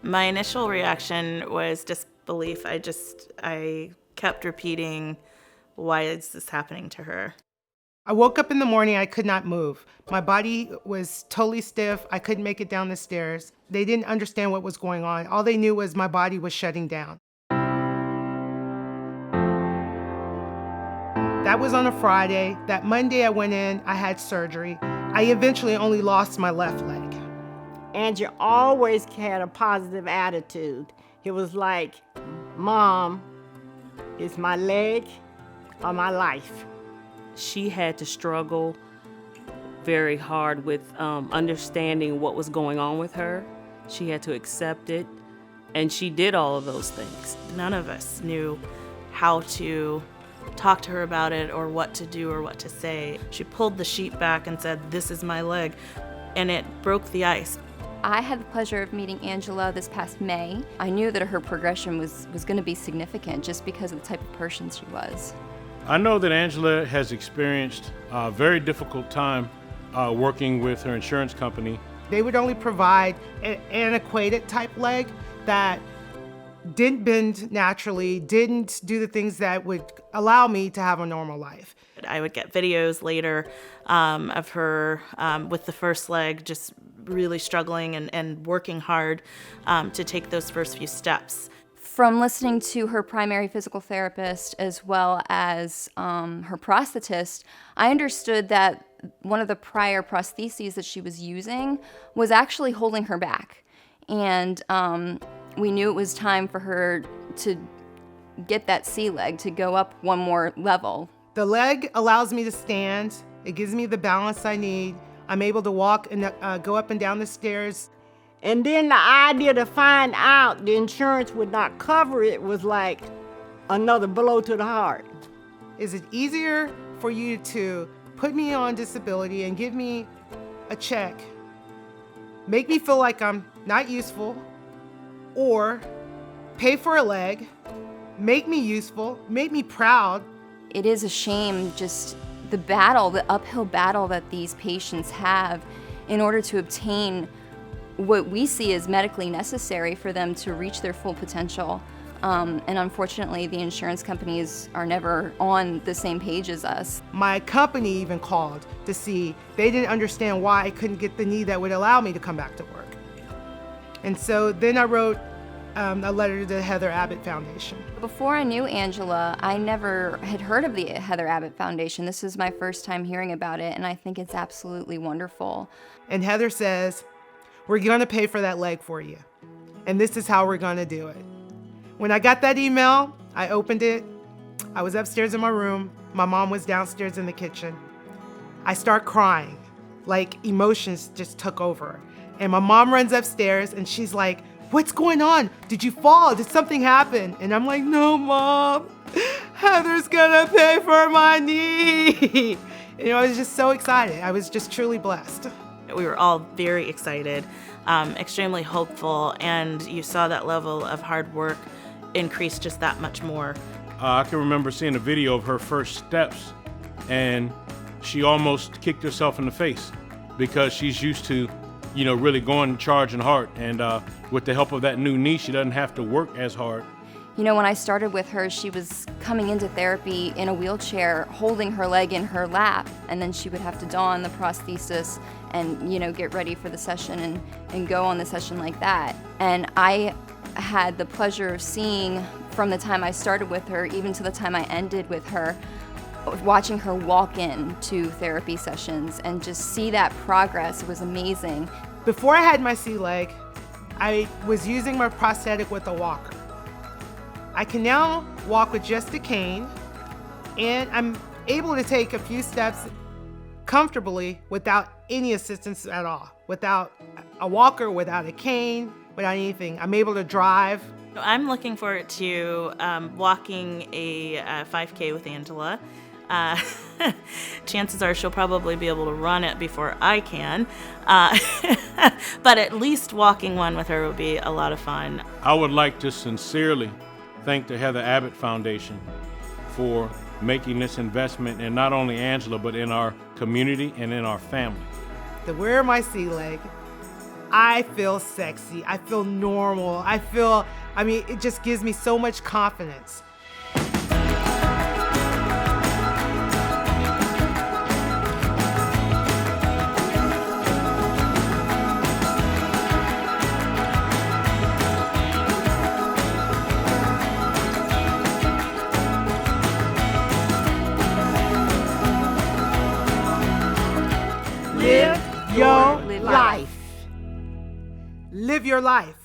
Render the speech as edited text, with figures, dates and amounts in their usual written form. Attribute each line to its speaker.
Speaker 1: My initial reaction was disbelief. I kept repeating, why is this happening to her?
Speaker 2: I woke up in the morning, I could not move. My body was totally stiff. I couldn't make it down the stairs. They didn't understand what was going on. All they knew was my body was shutting down. That was on a Friday. That Monday I went in, I had surgery. I eventually only lost my left leg.
Speaker 3: Angie always had a positive attitude. It was like, Mom, it's my leg or my life.
Speaker 4: She had to struggle very hard with understanding what was going on with her. She had to accept it, and she did all of those things.
Speaker 1: None of us knew how to talk to her about it or what to do or what to say. She pulled the sheet back and said, "This is my leg," and it broke the ice.
Speaker 5: I had the pleasure of meeting Angela this past May. I knew that her progression was going to be significant just because of the type of person she was.
Speaker 6: I know that Angela has experienced a very difficult time working with her insurance company.
Speaker 2: They would only provide an antiquated type leg that didn't bend naturally, didn't do the things that would allow me to have a normal life.
Speaker 1: I would get videos later of her with the first leg just really struggling and working hard to take those first few steps.
Speaker 5: From listening to her primary physical therapist as well as her prosthetist, I understood that one of the prior prostheses that she was using was actually holding her back. And we knew it was time for her to get that C leg, to go up one more level.
Speaker 2: The leg allows me to stand. It gives me the balance I need. I'm able to walk and go up and down the stairs.
Speaker 3: And then the idea to find out the insurance would not cover it was like another blow to the heart.
Speaker 2: Is it easier for you to put me on disability and give me a check, make me feel like I'm not useful, or pay for a leg, make me useful, make me proud?
Speaker 5: It is a shame, just the battle, the uphill battle that these patients have in order to obtain what we see as medically necessary for them to reach their full potential. And unfortunately, the insurance companies are never on the same page as us.
Speaker 2: My company even called to see. They didn't understand why I couldn't get the knee that would allow me to come back to work. And so then I wrote a letter to the Heather Abbott Foundation.
Speaker 5: Before I knew Angela, I never had heard of the Heather Abbott Foundation. This is my first time hearing about it, and I think it's absolutely wonderful.
Speaker 2: And Heather says, "We're gonna pay for that leg for you. And this is how we're gonna do it." When I got that email, I opened it. I was upstairs in my room. My mom was downstairs in the kitchen. I start crying, like emotions just took over. And my mom runs upstairs and she's like, "What's going on? Did you fall? Did something happen?" And I'm like, "No, Mom, Heather's gonna pay for my knee." I was just so excited. I was just truly blessed.
Speaker 1: We were all very excited, extremely hopeful, and you saw that level of hard work increase just that much more.
Speaker 6: I can remember seeing a video of her first steps, and she almost kicked herself in the face because she's used to, really going charging hard. And with the help of that new knee, she doesn't have to work as hard.
Speaker 5: When I started with her, she was coming into therapy in a wheelchair, holding her leg in her lap, and then she would have to don the prosthesis and, get ready for the session and go on the session like that. And I had the pleasure of seeing from the time I started with her, even to the time I ended with her, watching her walk in to therapy sessions and just see that progress was amazing.
Speaker 2: Before I had my C leg, I was using my prosthetic with a walker. I can now walk with just a cane, and I'm able to take a few steps comfortably without any assistance at all, without a walker, without a cane, without anything. I'm able to drive.
Speaker 1: I'm looking forward to walking a 5K with Angela. Chances are she'll probably be able to run it before I can, but at least walking one with her would be a lot of fun.
Speaker 6: I would like to sincerely thank the Heather Abbott Foundation for making this investment in not only Angela, but in our community and in our family.
Speaker 2: To wear my C leg, I feel sexy. I feel normal. It just gives me so much confidence. Live your life. Live your life.